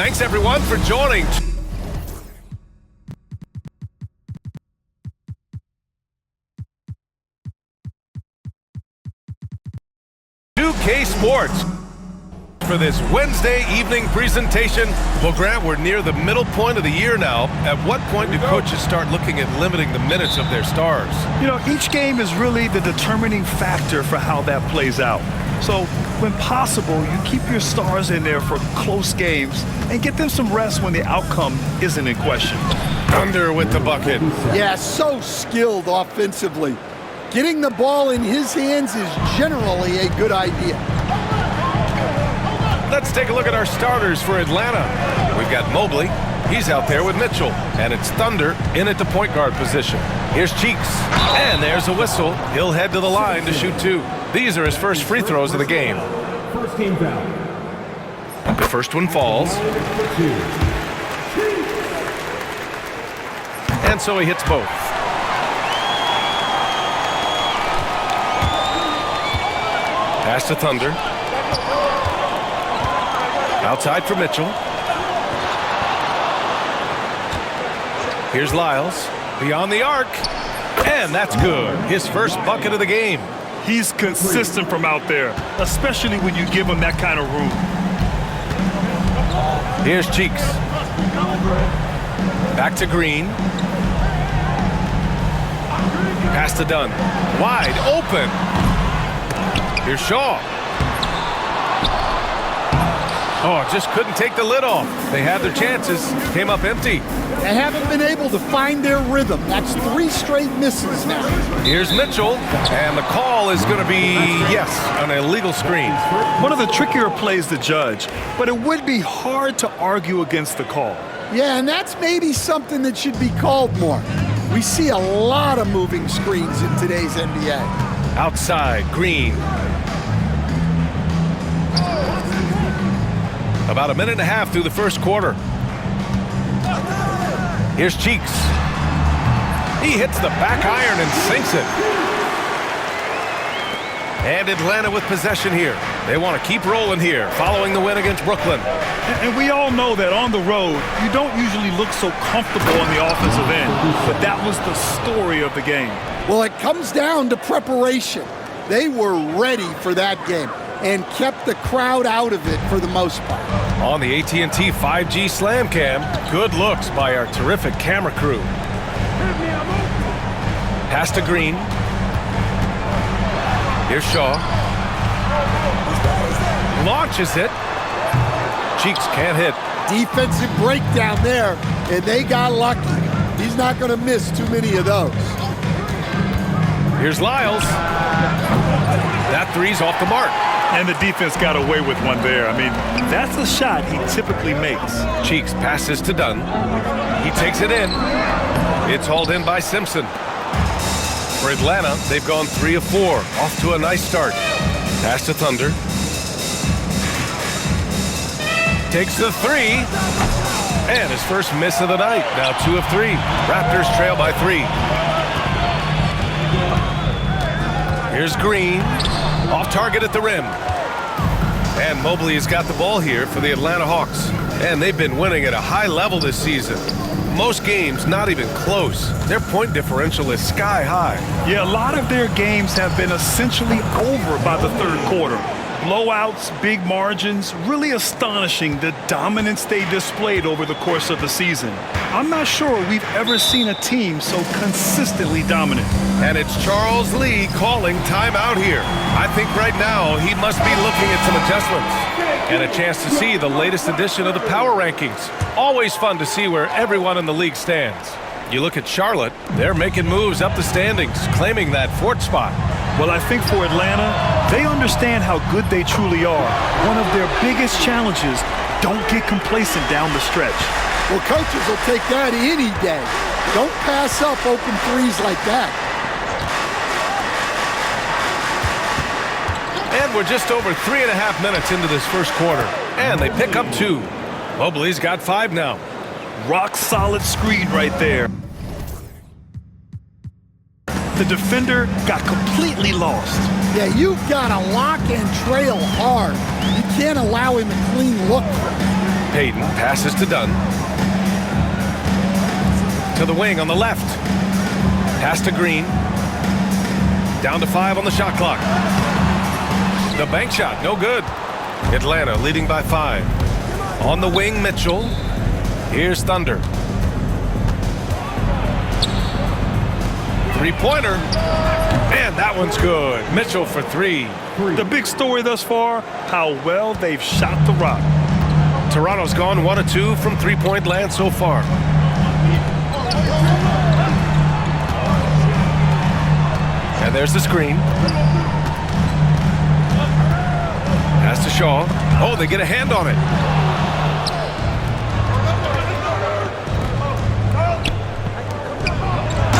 Thanks, everyone, for joining. 2K Sports for this Wednesday evening presentation. Well, Grant, we're near the middle point of the year now. At what point do coaches start looking at limiting the minutes of their stars? You know, each game is really the determining factor for how that plays out. So, when possible, you keep your stars in there for close games and get them some rest when the outcome isn't in question. Thunder with the bucket. Yeah, so skilled offensively. Getting the ball in his hands is generally a good idea. Let's take a look at our starters for Atlanta. We've got Mobley. He's out there with Mitchell. And it's Thunder in at the point guard position. Here's Cheeks. And there's a whistle. He'll head to the line to shoot two. These are his first free throws of the game. First team foul. The first one falls. And so he hits both. Pass to Thunder. Outside for Mitchell. Here's Lyles. Beyond the arc. And that's good. His first bucket of the game. He's consistent from out there, especially when you give him that kind of room. Here's Cheeks. Back to Green. Pass to Dunn. Wide open. Here's Shaw. Oh, just couldn't take the lid off. They had their chances. Came up empty. They haven't been able to find their rhythm. That's 3 straight misses now. Here's Mitchell. And the call is going to be, yes, an illegal screen. One of the trickier plays to judge, but it would be hard to argue against the call. Yeah, and that's maybe something that should be called more. We see a lot of moving screens in today's NBA. Outside, Green. About a minute and a half through the first quarter. Here's Cheeks. He hits the back iron and sinks it. And Atlanta with possession here. They want to keep rolling here, following the win against Brooklyn. And we all know that on the road, you don't usually look so comfortable on the offensive end. But that was the story of the game. Well, it comes down to preparation. They were ready for that game and kept the crowd out of it for the most part. On the AT&T 5G Slam Cam, good looks by our terrific camera crew. Pass to Green. Here's Shaw. Launches it. Cheeks can't hit. Defensive breakdown there, and they got lucky. He's not going to miss too many of those. Here's Lyles. That three's off the mark. And the defense got away with one there. I mean, that's a shot he typically makes. Cheeks passes to Dunn. He takes it in. It's hauled in by Simpson. For Atlanta, they've gone 3 of 4. Off to a nice start. Pass to Thunder. Takes the 3. And his first miss of the night. Now 2 of 3. Raptors trail by 3. Here's Green. Off target at the rim. And Mobley has got the ball here for the Atlanta Hawks. And they've been winning at a high level this season. Most games not even close. Their point differential is sky high. Yeah, a lot of their games have been essentially over by the third quarter. Blowouts, big margins, really astonishing the dominance they displayed over the course of the season. I'm not sure we've ever seen a team so consistently dominant. And it's Charles Lee calling timeout here. I think right now he must be looking at some adjustments. And a chance to see the latest edition of the power rankings. Always fun to see where everyone in the league stands. You look at Charlotte, they're making moves up the standings, claiming that 4th spot. Well, I think for Atlanta, they understand how good they truly are. One of their biggest challenges, don't get complacent down the stretch. Well, coaches will take that any day. Don't pass up open threes like that. And we're just over 3.5 minutes into this first quarter. And they pick up 2. Mobley's got 5 now. Rock solid screen right there. The defender got completely lost. Yeah, you've got to lock and trail hard. You can't allow him a clean look. Payton passes to Dunn. To the wing on the left. Pass to Green. Down to 5 on the shot clock. The bank shot, no good. Atlanta leading by 5. On the wing, Mitchell. Here's Thunder. Three-pointer. Man, that one's good. Mitchell for 3. The big story thus far, how well they've shot the rock. Toronto's gone 1 of 2 from three-point land so far. And there's the screen. Pass to Shaw. Oh, they get a hand on it.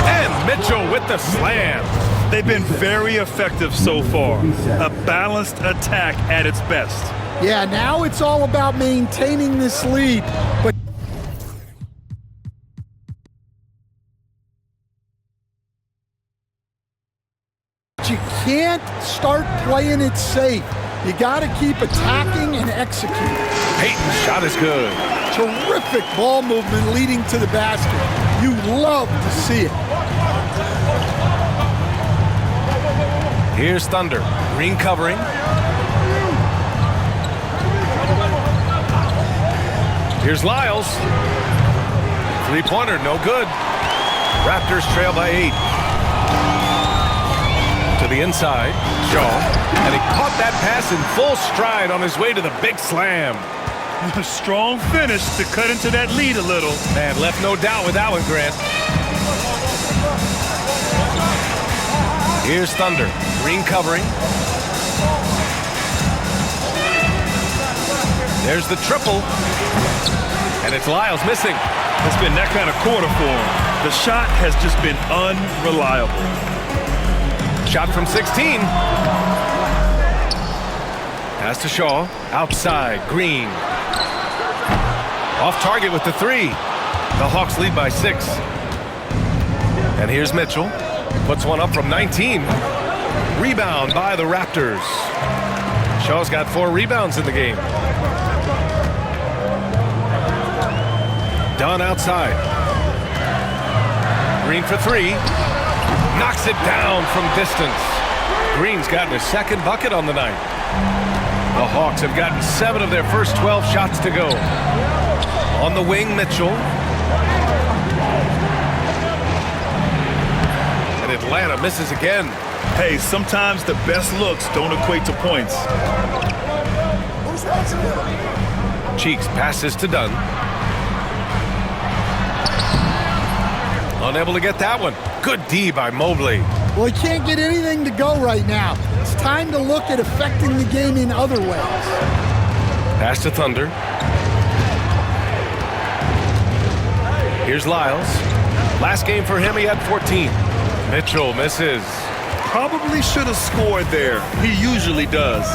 And Mitchell with the slam. They've been very effective so far. A balanced attack at its best. Yeah, now it's all about maintaining this lead. But you can't start playing it safe. You got to keep attacking and executing. Payton's shot is good. Terrific ball movement leading to the basket. You love to see it. Here's Thunder. Green covering. Here's Lyles. Three-pointer, no good. Raptors trail by 8. To the inside, Shaw. And he caught that pass in full stride on his way to the big slam. A strong finish to cut into that lead a little. Man, left no doubt with that one, Grant. Here's Thunder. Green covering. There's the triple. And it's Lyles missing. It's been that kind of quarter for him. The shot has just been unreliable. Shot from 16. Pass to Shaw. Outside. Green. Off target with the 3. The Hawks lead by 6. And here's Mitchell. Puts one up from 19. Rebound by the Raptors. Shaw's got 4 rebounds in the game. Dunn outside. Green for 3. Knocks it down from distance. Green's gotten his second bucket on the night. The Hawks have gotten 7 of their first 12 shots to go. On the wing, Mitchell. And Atlanta misses again. Hey, sometimes the best looks don't equate to points. Cheeks passes to Dunn. Unable to get that one. Good D by Mobley. Well, he can't get anything to go right now. It's time to look at affecting the game in other ways. Pass to Thunder. Here's Lyles. Last game for him, he had 14. Mitchell misses. Probably should have scored there. He usually does.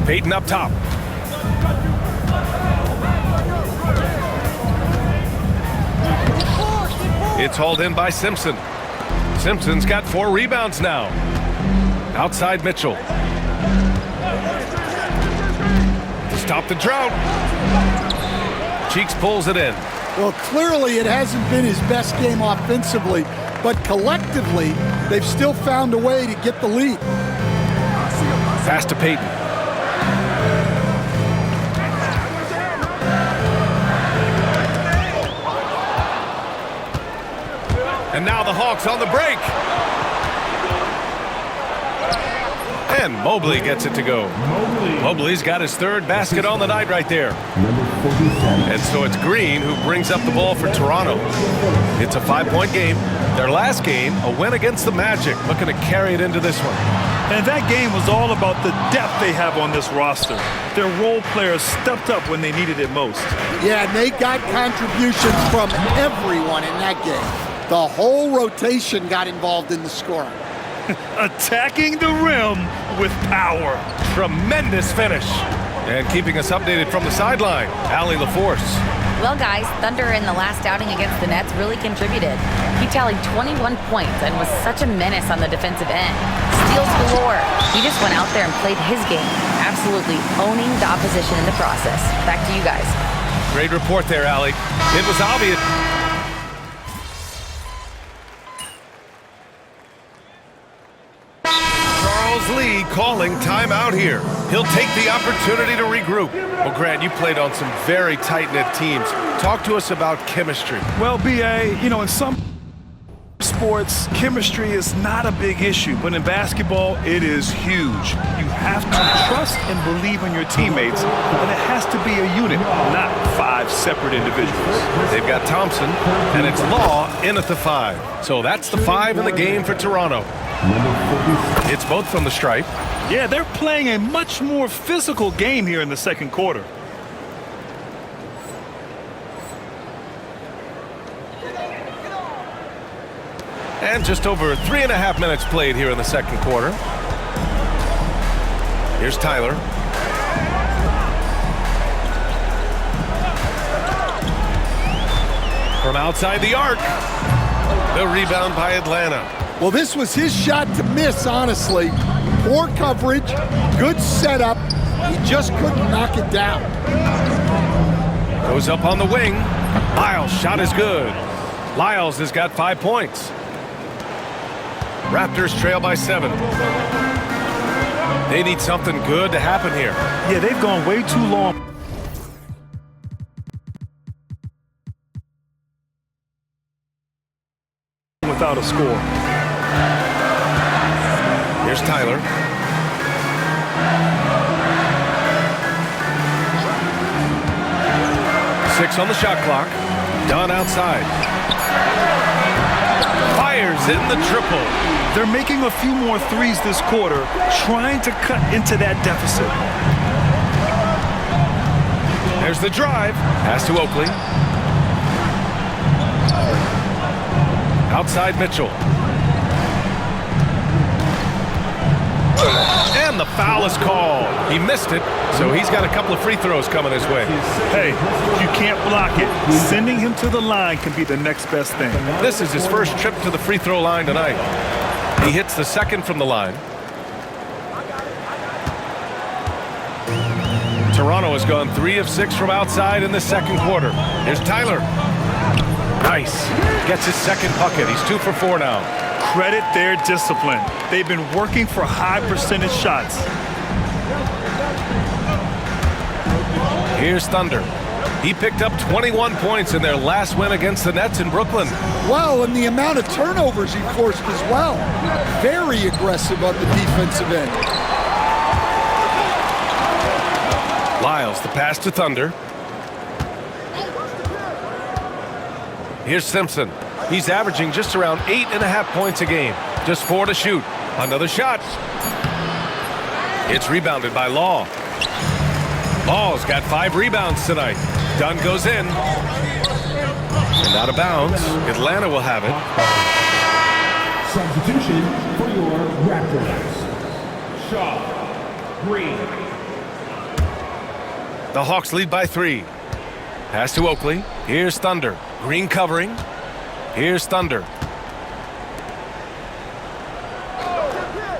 Payton up top. It's hauled in by Simpson. Simpson's got 4 rebounds now. Outside Mitchell. To stop the drought. Cheeks pulls it in. Well, clearly it hasn't been his best game offensively, but collectively, they've still found a way to get the lead. Pass to Payton. And now the Hawks on the break. And Mobley gets it to go. Mobley's got his 3rd basket on the night right there. And so it's Green who brings up the ball for Toronto. It's a 5-point game. Their last game, a win against the Magic, looking to carry it into this one. And that game was all about the depth they have on this roster. Their role players stepped up when they needed it most. Yeah, and they got contributions from everyone in that game. The whole rotation got involved in the scoring. Attacking the rim with power. Tremendous finish. And keeping us updated from the sideline, Allie LaForce. Well, guys, Thunder in the last outing against the Nets really contributed. He tallied 21 points and was such a menace on the defensive end. Steals galore. He just went out there and played his game. Absolutely absolutely owning the opposition in the process. Back to you guys. Great report there, Allie. It was obvious. Charles Lee calling timeout here. He'll take the opportunity to regroup. Well, Grant, you played on some very tight-knit teams. Talk to us about chemistry. Well, BA, in some sports, chemistry is not a big issue, but in basketball, it is huge. You have to trust and believe in your teammates, but it has to be a unit, not 5 separate individuals. They've got Thompson, and it's Law in at the 5. So that's the 5 in the game for Toronto. It's both from the stripe. Yeah, they're playing a much more physical game here in the second quarter. And just over 3.5 minutes played here in the second quarter. Here's Tyler. From outside the arc. The rebound by Atlanta. Well, this was his shot to miss, honestly. Poor coverage, good setup. He just couldn't knock it down. Goes up on the wing. Lyles' shot is good. Lyles has got 5 points. Raptors trail by 7. They need something good to happen here. Yeah, they've gone way too long without a score. Here's Tyler. Six on the shot clock. Dunn outside. Fires in the triple. They're making a few more threes this quarter, trying to cut into that deficit. There's the drive. Pass to Oakley. Outside Mitchell. And the foul is called. He missed it, so he's got a couple of free throws coming his way. Hey, you can't block it. Sending him to the line can be the next best thing. This is his first trip to the free throw line tonight. He hits the second from the line. Toronto has gone 3 of 6 from outside in the second quarter. Here's Tyler. Nice. Gets his second bucket. He's 2 for 4 now. Credit their discipline. They've been working for high percentage shots. Here's Thunder. He picked up 21 points in their last win against the Nets in Brooklyn. Well, and the amount of turnovers he forced as well. Very aggressive on the defensive end. Lyles, the pass to Thunder. Here's Simpson. He's averaging just around 8.5 points a game. Just 4 to shoot. Another shot. It's rebounded by Law. Law's got 5 rebounds tonight. Dunn goes in. And out of bounds. Atlanta will have it. Substitution for your Raptors. Shaw Green. The Hawks lead by 3. Pass to Oakley. Here's Thunder. Green covering. Here's Thunder.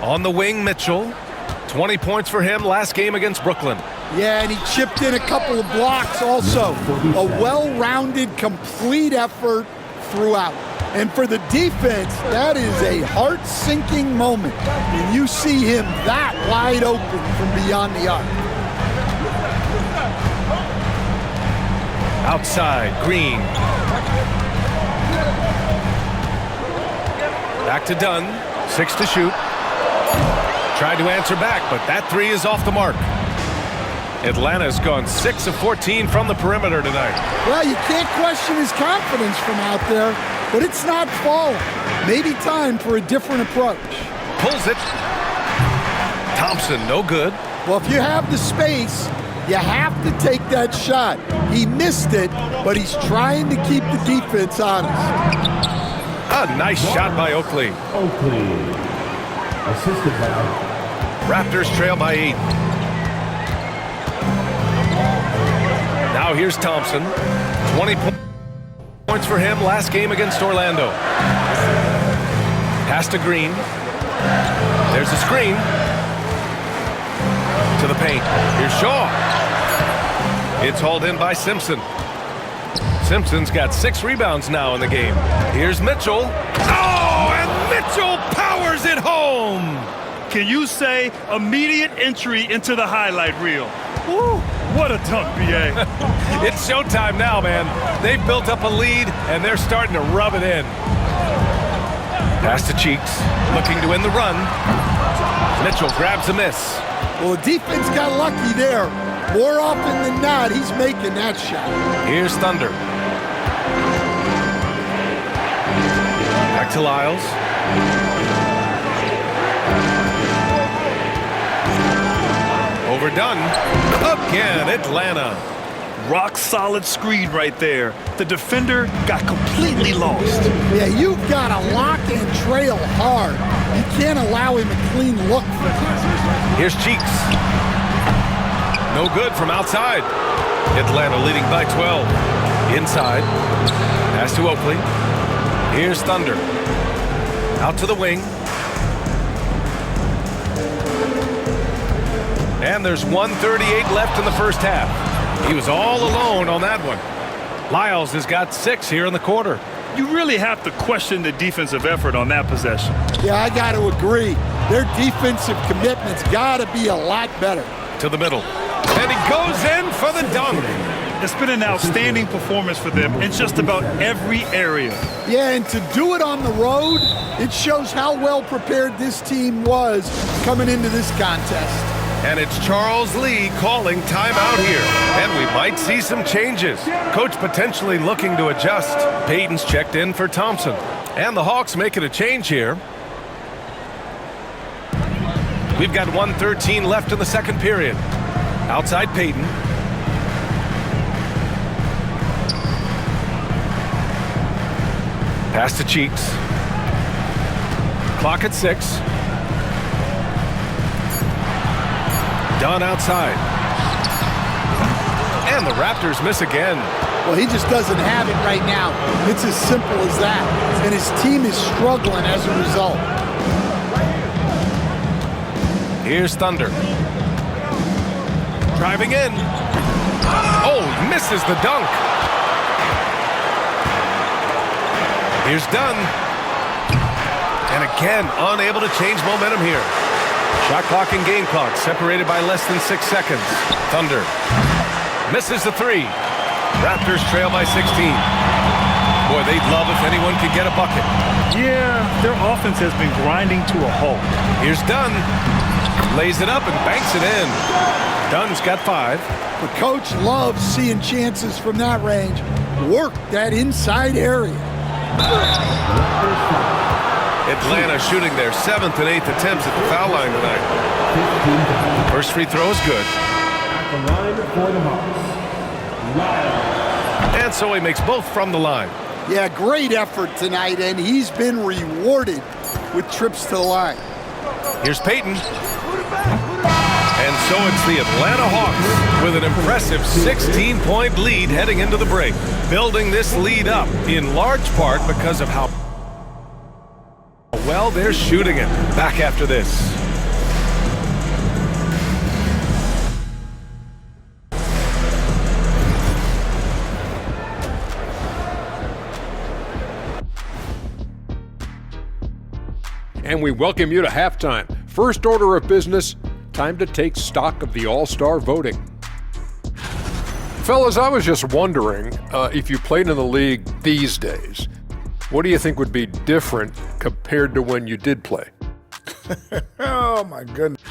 On the wing, Mitchell. 20 points for him last game against Brooklyn. Yeah, and he chipped in a couple of blocks also. A well-rounded, complete effort throughout. And for the defense, that is a heart-sinking moment when you see him that wide open from beyond the arc. Outside, Green. Back to Dunn. 6 to shoot. Tried to answer back, but that 3 is off the mark. Atlanta's gone 6 of 14 from the perimeter tonight. Well, you can't question his confidence from out there, but it's not falling. Maybe time for a different approach. Pulls it. Thompson, no good. Well, if you have the space, you have to take that shot. He missed it, but he's trying to keep the defense honest. A nice shot by Oakley. Oakley. Assisted by Raptors trail by 8. Now here's Thompson. 20 points for him last game against Orlando. Pass to Green. There's a screen. To the paint. Here's Shaw. It's hauled in by Simpson. Simpson's got 6 rebounds now in the game. Here's Mitchell. Oh, and Mitchell powers it home. Can you say immediate entry into the highlight reel? Woo, what a dunk, B.A. It's showtime now, man. They've built up a lead, and they're starting to rub it in. Pass to Cheeks, looking to win the run. Mitchell grabs a miss. Well, the defense got lucky there. More often than not, he's making that shot. Here's Thunder. Back to Lyles. Overdone. Again, Atlanta. Rock solid screen right there. The defender got completely lost. Yeah, you've got to lock and trail hard. You can't allow him a clean look. Here's Cheeks. No good from outside. Atlanta leading by 12. Inside. Pass to Oakley. Here's Thunder. Out to the wing. And there's 1:38 left in the first half. He was all alone on that one. Lyles has got 6 here in the quarter. You really have to question the defensive effort on that possession. Yeah, I got to agree. Their defensive commitment's got to be a lot better. To the middle. And he goes in for the dunk. It's been an outstanding performance for them in just about every area. Yeah, and to do it on the road, it shows how well prepared this team was coming into this contest. And it's Charles Lee calling timeout here. And we might see some changes. Coach potentially looking to adjust. Payton's checked in for Thompson. And the Hawks making a change here. We've got 1:13 left in the second period. Outside Payton. Pass to Cheeks. Clock at 6. Done outside. And the Raptors miss again. Well, he just doesn't have it right now. It's as simple as that. And his team is struggling as a result. Here's Thunder. Driving in. Oh, misses the dunk. Here's Dunn. And again, unable to change momentum here. Shot clock and game clock separated by less than 6 seconds. Thunder misses the 3. Raptors trail by 16. Boy, they'd love if anyone could get a bucket. Yeah, their offense has been grinding to a halt. Here's Dunn. Lays it up and banks it in. Dunn's got 5. The coach loves seeing chances from that range. Work that inside area. Atlanta shooting their 7th and 8th attempts at the foul line tonight. First free throw is good. At the line for the Hawks. Lyles. And so he makes both from the line. Yeah, great effort tonight, and he's been rewarded with trips to the line. Here's Payton. And so it's the Atlanta Hawks with an impressive 16-point lead heading into the break. Building this lead up in large part because of how well they're shooting it. Back after this. And we welcome you to halftime. First order of business, time to take stock of the All-Star voting. Fellas, I was just wondering if you played in the league these days, what do you think would be different compared to when you did play? Oh, my goodness.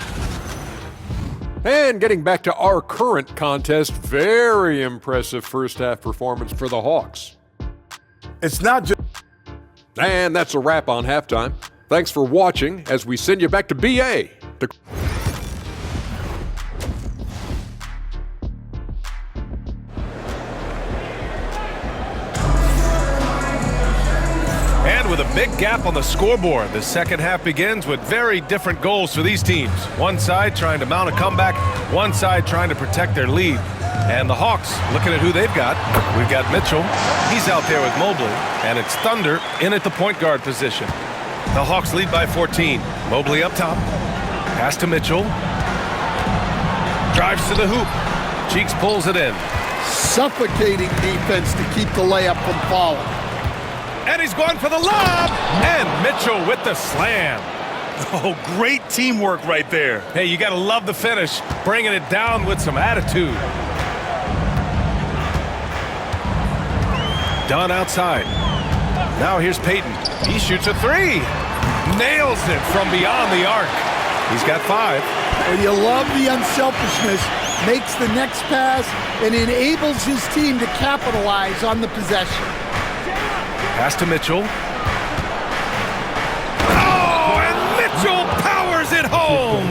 And getting back to our current contest, very impressive first half performance for the Hawks. It's not just... And that's a wrap on halftime. Thanks for watching as we send you back to BA. And with a big gap on the scoreboard, the second half begins with very different goals for these teams. One side trying to mount a comeback, one side trying to protect their lead. And the Hawks, looking at who they've got, we've got Mitchell. He's out there with Mobley. And it's Thunder in at the point guard position. The Hawks lead by 14. Mobley up top. Pass to Mitchell. Drives to the hoop. Cheeks pulls it in. Suffocating defense to keep the layup from falling. And he's going for the lob. And Mitchell with the slam. Oh, great teamwork right there. Hey, you got to love the finish. Bringing it down with some attitude. Dunn outside. Now here's Payton. He shoots a three. Nails it from beyond the arc. He's got 5. Well, you love the unselfishness. Makes the next pass and enables his team to capitalize on the possession. Pass to Mitchell. Oh, and Mitchell powers it home.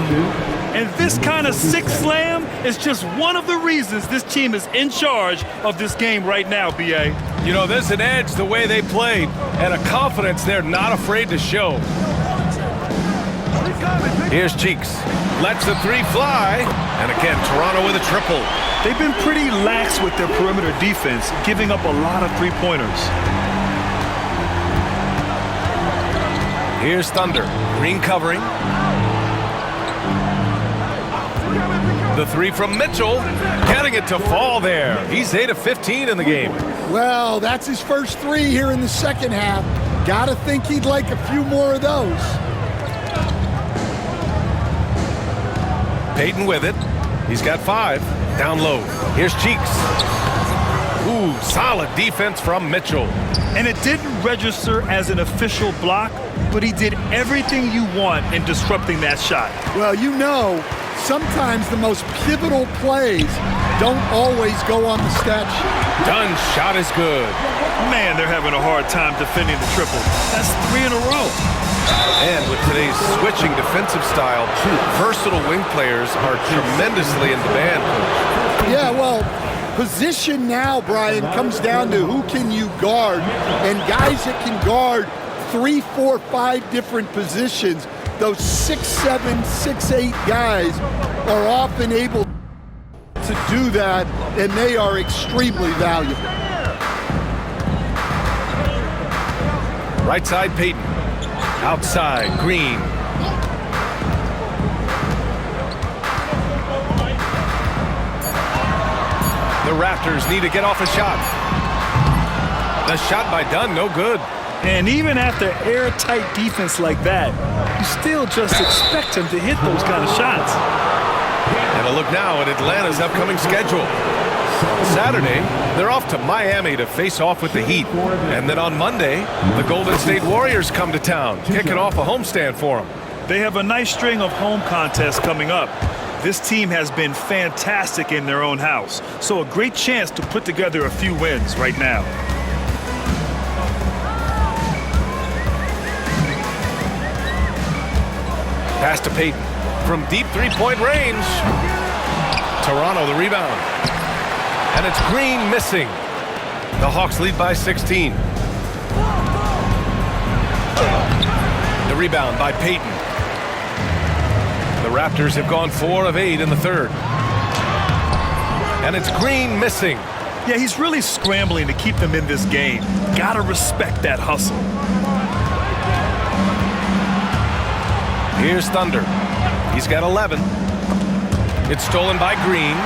And this kind of sick slam is just one of the reasons this team is in charge of this game right now, B.A. You know, there's an edge the way they played and a confidence they're not afraid to show. Here's Cheeks. Lets the 3 fly. And again, Toronto with a triple. They've been pretty lax with their perimeter defense, giving up a lot of three-pointers. Here's Thunder. Green covering. The 3 from Mitchell. Getting it to fall there. He's 8 of 15 in the game. Well, that's his first 3 here in the second half. Gotta think he'd like a few more of those. Payton with it. He's got 5. Down low. Here's Cheeks. Ooh, solid defense from Mitchell. And it didn't register as an official block, but he did everything you want in disrupting that shot. Well, you know, sometimes the most pivotal plays don't always go on the stat sheet. Dunn's shot is good. Man, they're having a hard time defending the triple. That's 3 in a row. And with today's switching defensive style, versatile wing players are tremendously in demand. Yeah, well, position now, Brian, comes down to who can you guard. And guys that can guard 3, 4, 5 different positions, those 6'7", 6'8" guys are often able to do that, and they are extremely valuable. Right side, Payton. Outside, Green. The Raptors need to get off a shot. The shot by Dunn, no good. And even after airtight defense like that, you still just expect him to hit those kind of shots. And a look now at Atlanta's upcoming schedule. Saturday, they're off to Miami to face off with the Heat. And then on Monday, the Golden State Warriors come to town, kicking off a homestand for them. They have a nice string of home contests coming up. This team has been fantastic in their own house, so a great chance to put together a few wins right now. Pass to Payton from deep three-point range. Toronto the rebound. And it's Green missing. The Hawks lead by 16. The rebound by Payton. The Raptors have gone 4 of 8 in the third. And it's Green missing. Yeah, he's really scrambling to keep them in this game. Gotta respect that hustle. Here's Thunder. He's got 11. It's stolen by Green.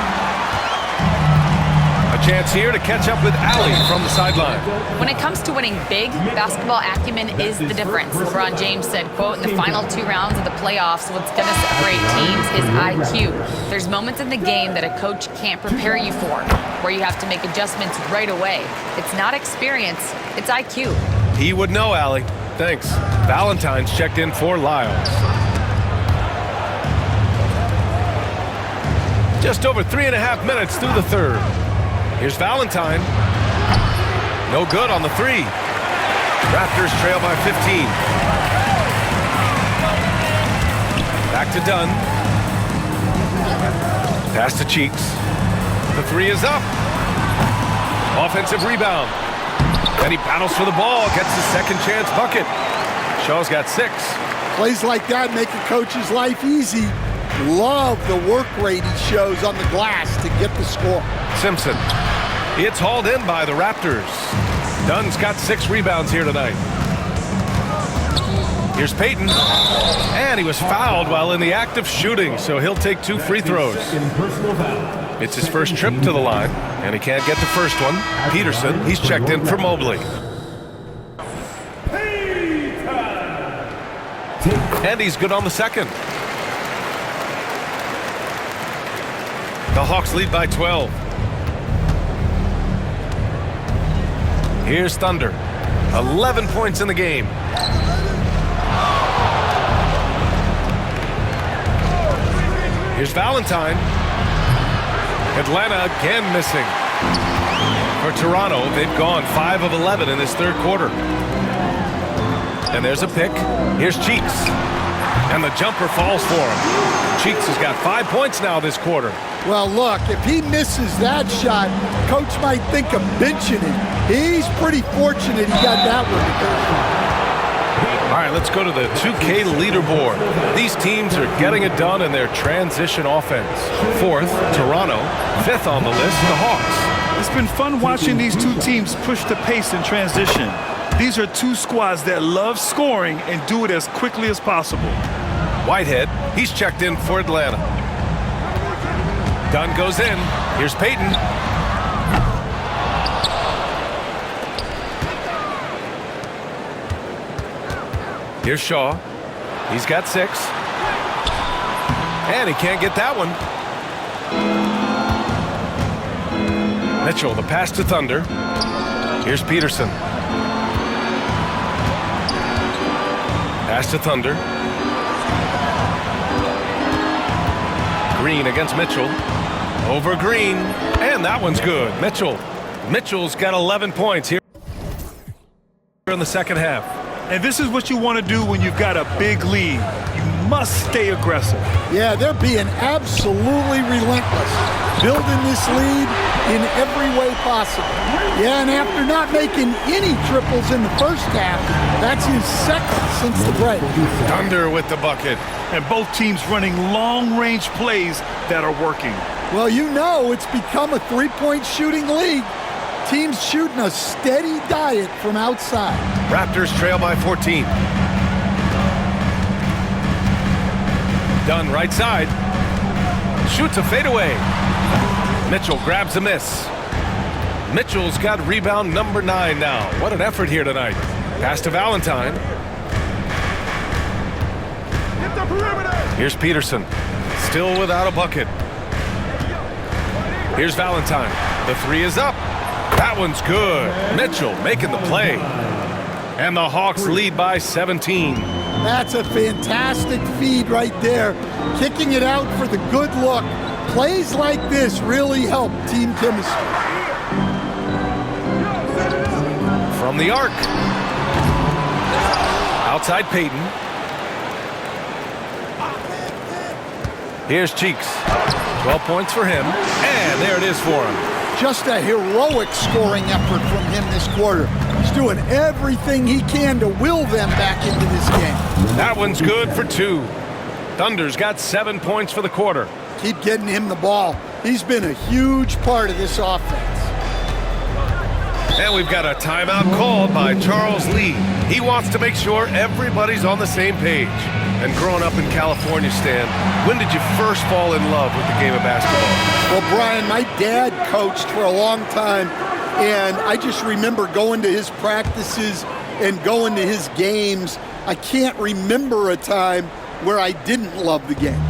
A chance here to catch up with Allie from the sideline. When it comes to winning big, basketball acumen is the difference. LeBron James said, quote, in the final 2 rounds of the playoffs, what's going to separate teams is IQ. There's moments in the game that a coach can't prepare you for, where you have to make adjustments right away. It's not experience, it's IQ. He would know, Allie. Thanks. Valentine's checked in for Lyles. Just over 3.5 minutes through the third. Here's Valentine. No good on the 3. Raptors trail by 15. Back to Dunn. Pass to Cheeks. The 3 is up. Offensive rebound. Then he battles for the ball, gets his second chance bucket. Shaw's got 6. Plays like that make a coach's life easy. Love the work rate he shows on the glass to get the score. Simpson. It's hauled in by the Raptors. Dunn's got 6 rebounds here tonight. Here's Peyton. And he was fouled while in the act of shooting, so he'll take 2 free throws. Personal foul. It's his first trip to the line, and he can't get the first one. Peterson, he's checked in for Mobley. And he's good on the second. The Hawks lead by 12. Here's Thunder. 11 points in the game. Here's Valentine. Atlanta again missing. For Toronto, they've gone 5 of 11 in this third quarter. And there's a pick. Here's Cheeks. And the jumper falls for him. Cheeks has got 5 points now this quarter. Well, look, if he misses that shot, coach might think of benching him. He's pretty fortunate he got that one. All right, let's go to the 2K leaderboard. These teams are getting it done in their transition offense. 4th, Toronto. 5th on the list, the Hawks. It's been fun watching these two teams push the pace in transition. These are two squads that love scoring and do it as quickly as possible. Whitehead, he's checked in for Atlanta. Dunn goes in. Here's Peyton. Here's Shaw. He's got 6. And he can't get that one. Mitchell, the pass to Thunder. Here's Peterson. Pass to Thunder. Green against Mitchell. Over Green. And that one's good. Mitchell's got 11 points here in the second half. And this is what you want to do when you've got a big lead. You must stay aggressive. Yeah, they're being absolutely relentless, building this lead in every way possible. Yeah, and after not making any triples in the first half, that's his second since the break. Thunder with the bucket. And both teams running long-range plays that are working. Well, you know it's become a three-point shooting league. Teams shooting a steady diet from outside. Raptors trail by 14. Dunn right side. Shoots a fadeaway. Mitchell grabs a miss. Mitchell's got rebound number 9 now. What an effort here tonight. Pass to Valentine. Here's Peterson. Still without a bucket. Here's Valentine. The 3 is up. That one's good. Mitchell making the play. And the Hawks lead by 17. That's a fantastic feed right there. Kicking it out for the good look. Plays like this really help team chemistry. From the arc. Outside Peyton. Here's Cheeks. 12 points for him. And there it is for him. Just a heroic scoring effort from him this quarter. He's doing everything he can to will them back into this game. That one's good for 2. Thunder's got 7 points for the quarter. Keep getting him the ball. He's been a huge part of this offense. And we've got a timeout called by Charles Lee. He wants to make sure everybody's on the same page. And growing up in California, Stan, when did you first fall in love with the game of basketball? Well, Brian, my dad coached for a long time, and I just remember going to his practices and going to his games. I can't remember a time where I didn't love the game.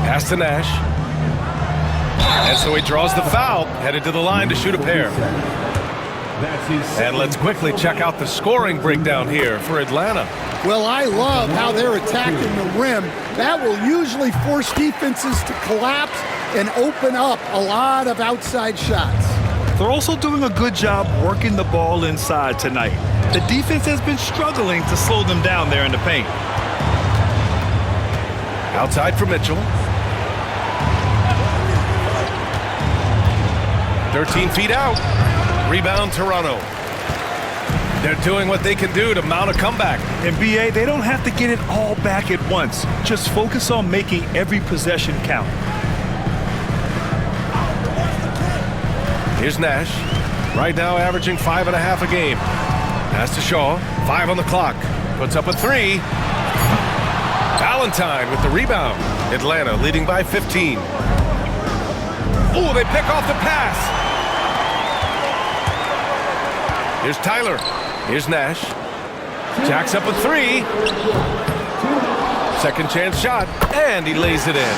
Pass to Nash. And so he draws the foul, headed to the line to shoot a pair. And let's quickly check out the scoring breakdown here for Atlanta. Well, I love how they're attacking the rim. That will usually force defenses to collapse and open up a lot of outside shots. They're also doing a good job working the ball inside tonight. The defense has been struggling to slow them down there in the paint. Outside for Mitchell. 13 feet out. Rebound Toronto. They're doing what they can do to mount a comeback. And BA, they don't have to get it all back at once. Just focus on making every possession count. Here's Nash. Right now averaging 5.5 a game. Pass to Shaw. 5 on the clock. Puts up a 3. Valentine with the rebound. Atlanta leading by 15. Oh, they pick off the pass. Here's Tyler. Here's Nash. Jacks up a three. Second chance shot, and he lays it in.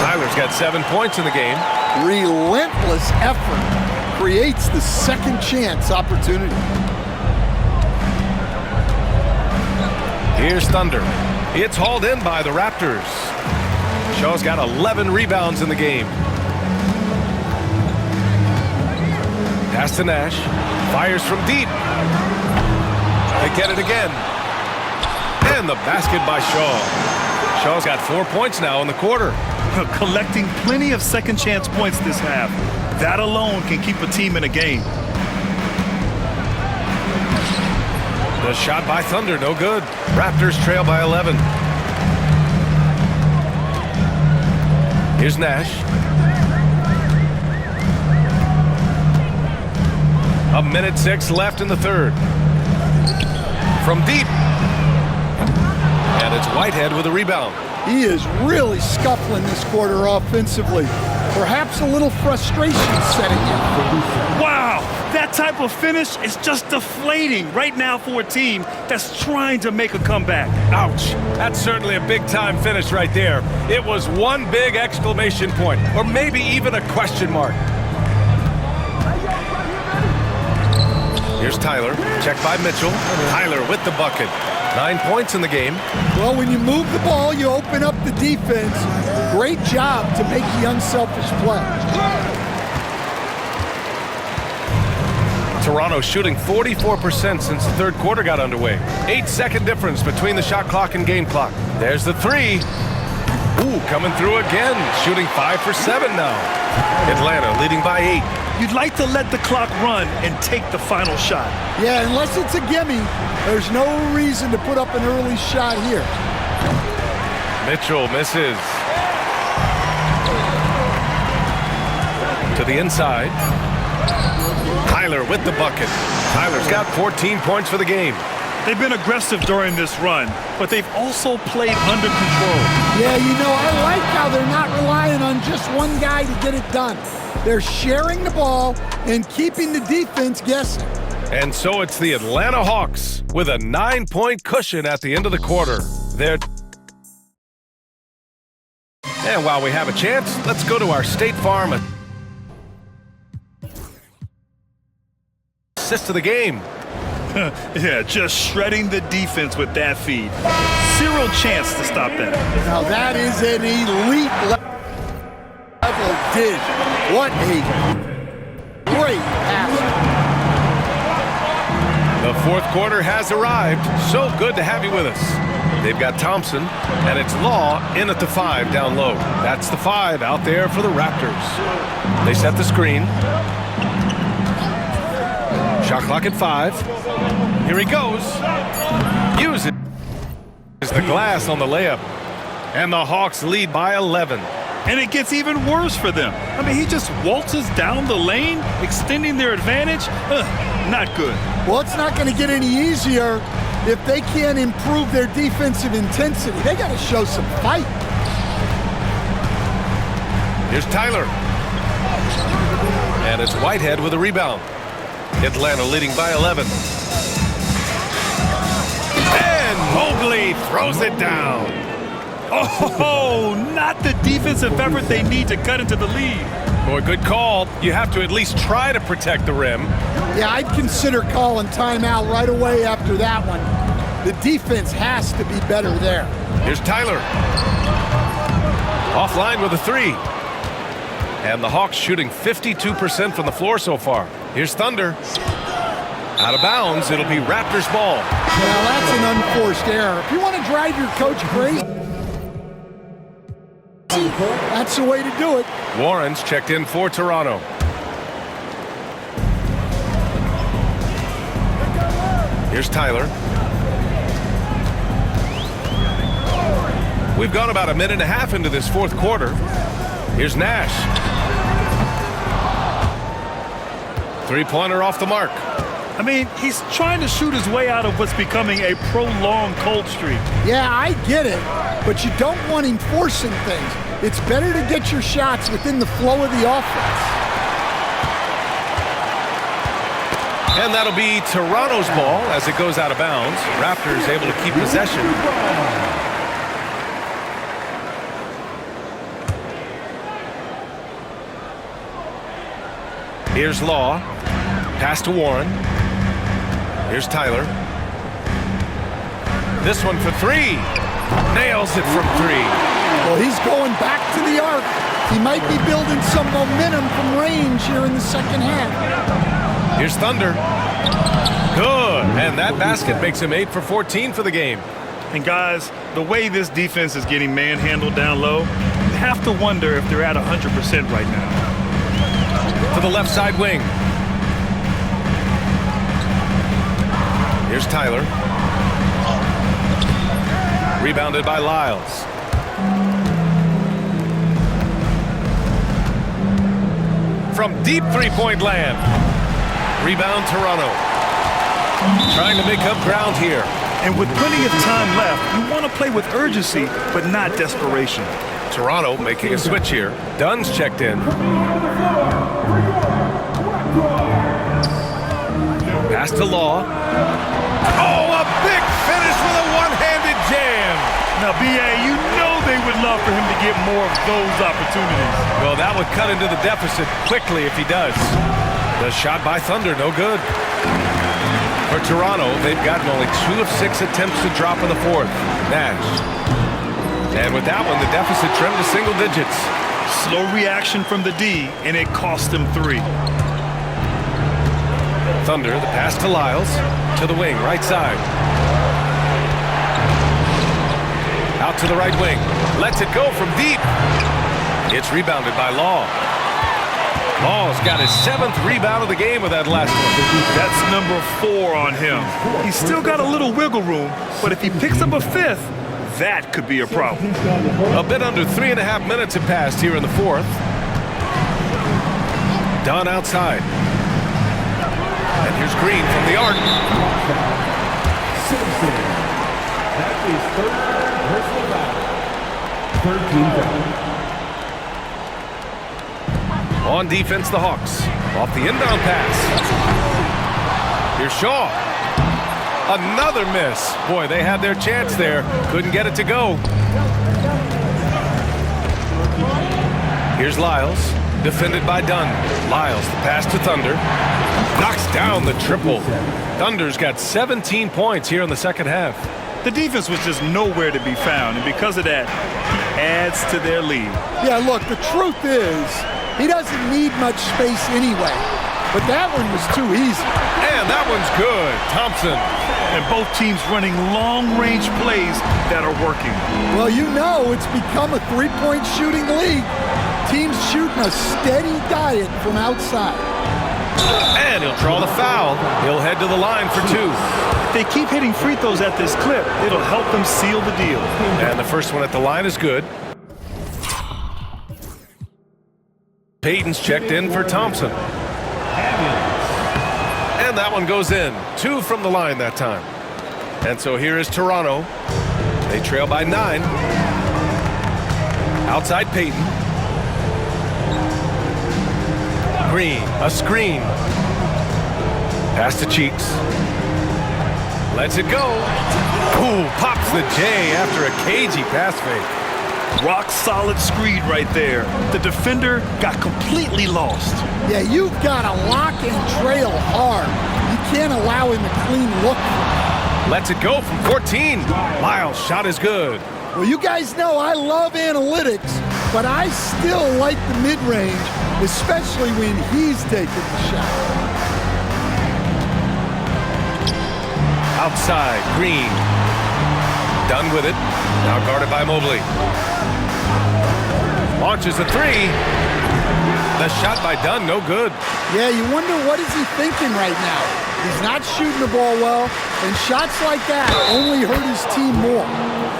Tyler's got 7 points in the game. Relentless effort creates the second chance opportunity. Here's Thunder. It's hauled in by the Raptors. Shaw's got 11 rebounds in the game. Pass to Nash. Fires from deep. They get it again. And the basket by Shaw. Shaw's got 4 points now in the quarter. Collecting plenty of second chance points this half. That alone can keep a team in a game. The shot by Thunder, no good. Raptors trail by 11. Here's Nash. A minute 6 left in the third. From deep. And it's Whitehead with a rebound. He is really scuffling this quarter offensively. Perhaps a little frustration setting in. Wow, that type of finish is just deflating right now for a team that's trying to make a comeback. Ouch. That's certainly a big-time finish right there. It was one big exclamation point, or maybe even a question mark. Here's Tyler. Checked by Mitchell. Tyler with the bucket. 9 points in the game. Well, when you move the ball, you open up the defense. Great job to make the unselfish play. Toronto shooting 44% since the third quarter got underway. 8-second difference between the shot clock and game clock. There's the three. Ooh, coming through again. Shooting 5 for 7 now. Atlanta leading by 8. You'd like to let the clock run and take the final shot. Yeah, unless it's a gimme, there's no reason to put up an early shot here. Mitchell misses. To the inside. Tyler with the bucket. Tyler's got 14 points for the game. They've been aggressive during this run, but they've also played under control. Yeah, you know, I like how they're not relying on just one guy to get it done. They're sharing the ball and keeping the defense guessing. And so it's the Atlanta Hawks with a 9-point cushion at the end of the quarter. And while we have a chance, let's go to our State Farm assist to the game. Yeah, just shredding the defense with that feed. Zero chance to stop that. Now that is an elite level dish. What a great pass. The fourth quarter has arrived. So good to have you with us. They've got Thompson, and it's Law in at the 5 down low. That's the 5 out there for the Raptors. They set the screen. Shot clock at 5. Here he goes. Uses the glass on the layup. And the Hawks lead by 11. And it gets even worse for them. I mean, he just waltzes down the lane, extending their advantage. Not good. Well, it's not going to get any easier if they can't improve their defensive intensity. They got to show some fight. Here's Tyler. And it's Whitehead with a rebound. Atlanta leading by 11. And Mobley throws it down. Oh, not the defensive effort they need to cut into the lead. Boy, good call. You have to at least try to protect the rim. Yeah, I'd consider calling timeout right away after that one. The defense has to be better there. Here's Tyler. Offline with a 3. And the Hawks shooting 52% from the floor so far. Here's Thunder. Out of bounds, it'll be Raptors ball. Now that's an unforced error. If you want to drive your coach crazy, that's the way to do it. Warren's checked in for Toronto. Here's Tyler. We've gone about a minute and a half into this fourth quarter. Here's Nash. Three-pointer off the mark. I mean, he's trying to shoot his way out of what's becoming a prolonged cold streak. Yeah, I get it. but you don't want him forcing things. It's better to get your shots within the flow of the offense. And that'll be Toronto's ball as it goes out of bounds. Raptors able to keep possession. Here's Law. Pass to Warren. Here's Tyler. This one for three. Nails it from three. Well, he's going back to the arc. He might be building some momentum from range here in the second half. Here's Thunder. Good. And that basket makes him 8 for 14 for the game. And guys, the way this defense is getting manhandled down low, you have to wonder if they're at 100% right now. To the left side wing. Here's Tyler. Rebounded by Lyles. From deep three-point land. Rebound Toronto. Trying to make up ground here. And with plenty of time left, you want to play with urgency, but not desperation. Toronto making a switch here. Dunn's checked in. Pass to Law. Oh, a big finish with a one-handed jam. Now, B.A., you know they would love for him to get more of those opportunities. Well, that would cut into the deficit quickly if he does. The shot by Thunder, no good. For Toronto, they've gotten only 2 of 6 attempts to drop in the fourth. Nash. And with that one, the deficit trimmed to single digits. Slow reaction from the D, and it cost them 3. Thunder, the pass to Lyles. To the wing, right side. Out to the right wing. Lets it go from deep. It's rebounded by Law. Law's got his 7th rebound of the game with that last one. That's number 4 on him. He's still got a little wiggle room, but if he picks up a 5th, that could be a problem. A bit under 3.5 minutes have passed here in the fourth. Dunn outside. And here's Green from the arc. Simpson. That is third personal foul. 13 foul. On defense, the Hawks. Off the inbound pass. Here's Shaw. Another miss. Boy, they had their chance there. Couldn't get it to go. Here's Lyles. Defended by Dunn. Lyles, the pass to Thunder. Knocks down the triple. Thunder's got 17 points here in the second half. The defense was just nowhere to be found, and because of that, he adds to their lead. Yeah, look, the truth is, he doesn't need much space anyway. But that one was too easy. And that one's good. Thompson. And both teams running long-range plays that are working. Well, you know it's become a three-point shooting league. Teams shooting a steady diet from outside. And he'll draw the foul. He'll head to the line for 2. If they keep hitting free throws at this clip, it'll help them seal the deal. And the first one at the line is good. Payton's checked in for Thompson. And that one goes in. 2 from the line that time. And so here is Toronto. They trail by 9. Outside Payton. Green, a screen. Pass to Cheeks. Lets it go. Ooh, pops the J after a cagey pass fake. Rock solid screed right there. The defender got completely lost. Yeah, you've got to lock and trail hard. You can't allow him a clean look. Lets it go from 14. Lyles' shot is good. Well, you guys know I love analytics, but I still like the mid-range, especially when he's taking the shot. Outside, Green. Done with it. Now guarded by Mobley. Launches a 3. The shot by Dunn, no good. Yeah, you wonder what is he thinking right now. He's not shooting the ball well, and shots like that only hurt his team more.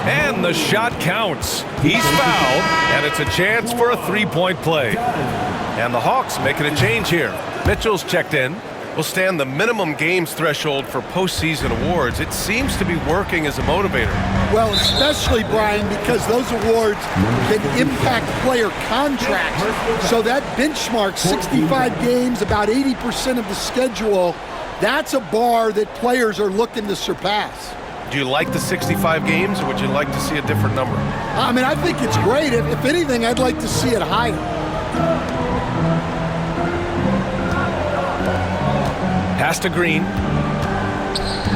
And the shot counts. He's fouled, and it's a chance for a 3-point play. And the Hawks making a change here. Mitchell's checked in. Well, Stan, the minimum games threshold for postseason awards, it seems to be working as a motivator. Well, especially, Brian, because those awards can impact player contracts. So that benchmark, 65 games, about 80% of the schedule, that's a bar that players are looking to surpass. Do you like the 65 games, or would you like to see a different number? I mean, I think it's great. If anything, I'd like to see it higher. Pass to Green.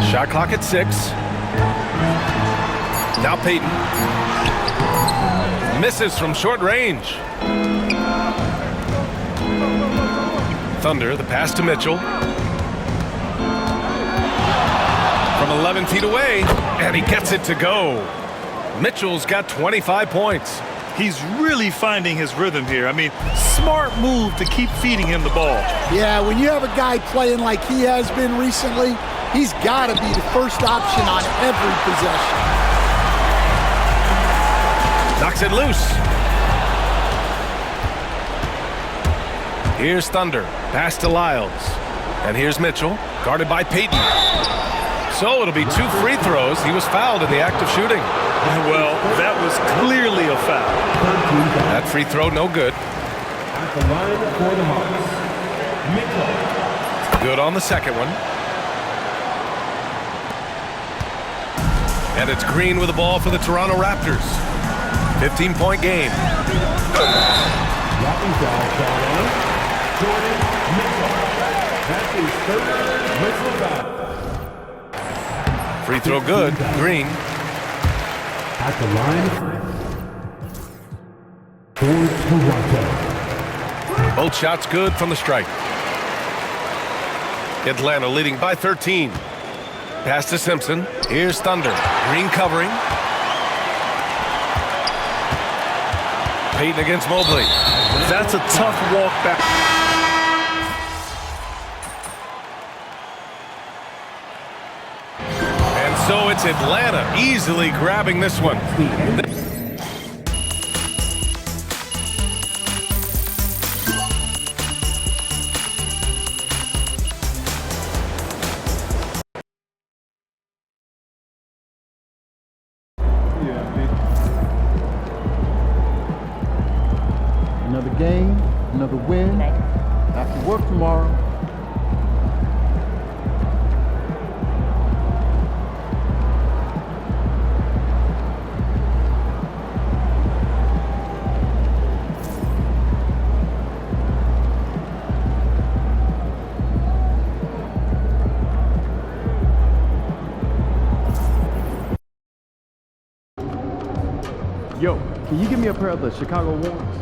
Shot clock at 6. Now Payton. Misses from short range. Thunder, the pass to Mitchell. From 11 feet away, and he gets it to go. Mitchell's got 25 points. He's really finding his rhythm here. I mean, smart move to keep feeding him the ball. Yeah, when you have a guy playing like he has been recently, he's got to be the first option on every possession. Knocks it loose. Here's Thunder. Pass to Lyles. And here's Mitchell, guarded by Payton. So it'll be 2 free throws. He was fouled in the act of shooting. Well, that was clearly a foul. That free throw, no good. At the line for the Hawks, Mitchell. Good on the second one. And it's Green with the ball for the Toronto Raptors. 15-point game. Dropping foul shot on Jordan Mitchell. That's his third personal foul. Free throw good. Green. At the line for Toronto. Both shots good from the stripe. Atlanta leading by 13. Pass to Simpson. Here's Thunder. Green covering. Payton against Mobley. That's a tough walk back. And so it's Atlanta easily grabbing this one. Another game, another win. Back to work tomorrow. Yo, can you give me a pair of the Chicago Warms?